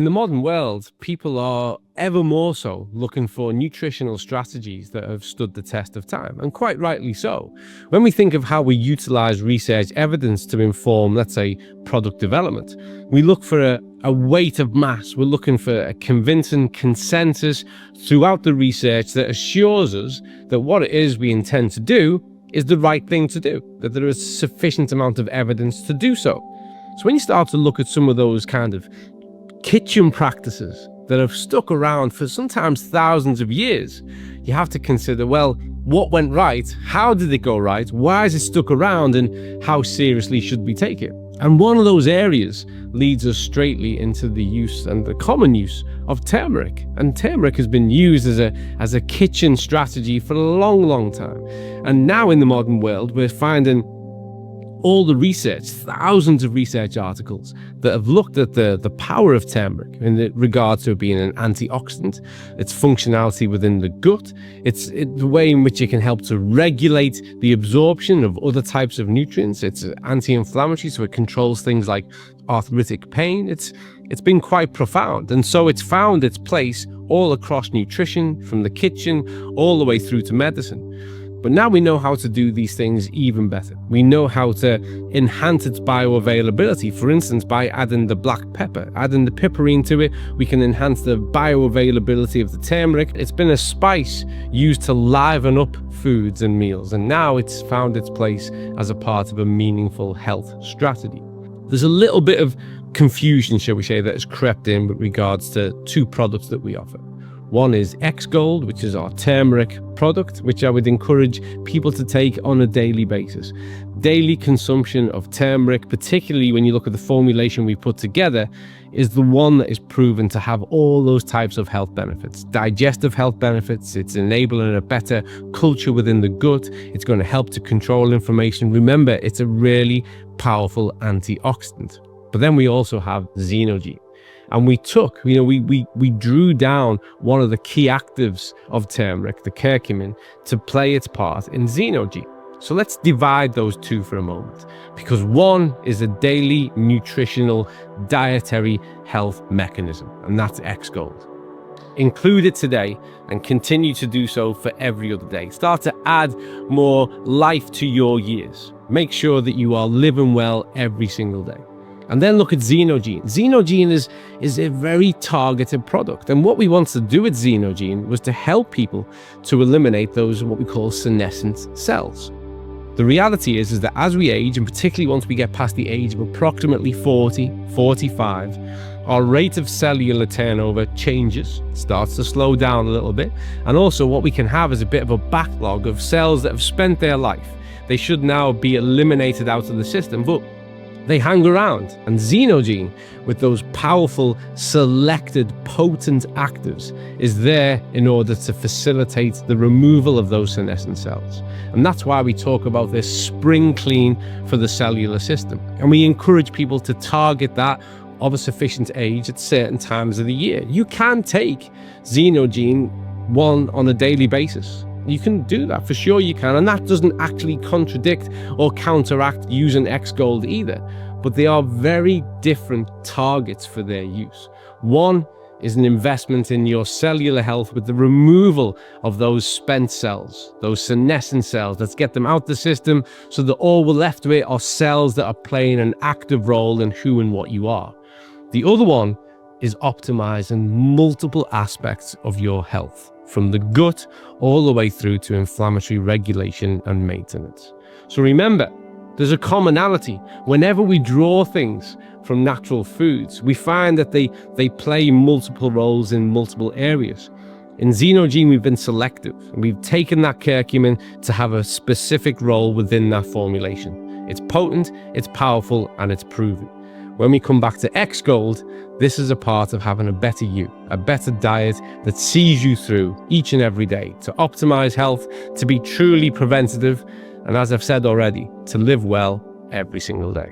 In the modern world, people are ever more so looking for nutritional strategies that have stood the test of time, and quite rightly so. When we think of how we utilize research evidence to inform, let's say, product development, we look for a weight of mass. We're looking for a convincing consensus throughout the research that assures us that what it is we intend to do is the right thing to do, that there is sufficient amount of evidence to do so. So when you start to look at some of those kind of kitchen practices that have stuck around for sometimes thousands of years, you have to consider, well, what went right? How did it go right? Why is it stuck around? And how seriously should we take it? And one of those areas leads us straightly into the use and the common use of turmeric. And turmeric has been used as a kitchen strategy for a long time. And now in the modern world, we're finding all the research, thousands of research articles that have looked at the power of turmeric in regard to it being an antioxidant, its functionality within the gut, the way in which it can help to regulate the absorption of other types of nutrients. It's anti-inflammatory, so it controls things like arthritic pain. It's been quite profound, and so it's found its place all across nutrition, from the kitchen all the way through to medicine. But now we know how to do these things even better. We know how to enhance its bioavailability. For instance, by adding the black pepper, adding the piperine to it, we can enhance the bioavailability of the turmeric. It's been a spice used to liven up foods and meals, and now it's found its place as a part of a meaningful health strategy. There's a little bit of confusion, shall we say, that has crept in with regards to two products that we offer. One is Xgold, which is our turmeric product, which I would encourage people to take on a daily basis. Daily consumption of turmeric, particularly when you look at the formulation we put together, is the one that is proven to have all those types of health benefits. Digestive health benefits, it's enabling a better culture within the gut, it's going to help to control inflammation. Remember, it's a really powerful antioxidant. But then we also have ZinoGene. And we drew down one of the key actives of turmeric, the curcumin, to play its part in ZinoGene. So let's divide those two for a moment, because one is a daily nutritional dietary health mechanism, and that's Xgold. Include it today and continue to do so for every other day. Start to add more life to your years. Make sure that you are living well every single day. And then look at ZinoGene. ZinoGene is a very targeted product. And what we want to do with ZinoGene was to help people to eliminate those what we call senescent cells. The reality is that as we age, and particularly once we get past the age of approximately 40, 45, our rate of cellular turnover changes, starts to slow down a little bit. And also what we can have is a bit of a backlog of cells that have spent their life. They should now be eliminated out of the system, but they hang around. And ZinoGene, with those powerful, selected, potent actives, is there in order to facilitate the removal of those senescent cells. And that's why we talk about this spring clean for the cellular system. And we encourage people to target that of a sufficient age at certain times of the year. You can take ZinoGene one on a daily basis. You can do that, for sure you can, and that doesn't actually contradict or counteract using Xgold either, but they are very different targets for their use. One is an investment in your cellular health with the removal of those spent cells, those senescent cells. Let's get them out the system so that all we're left with are cells that are playing an active role in who and what you are. The other one is optimizing multiple aspects of your health, from the gut all the way through to inflammatory regulation and maintenance. So remember, there's a commonality. Whenever we draw things from natural foods, we find that they play multiple roles in multiple areas. In ZinoGene, we've been selective, and we've taken that curcumin to have a specific role within that formulation. It's potent, it's powerful, and it's proven. When we come back to Xgold, this is a part of having a better you, a better diet that sees you through each and every day to optimize health, to be truly preventative, and as I've said already, to live well every single day.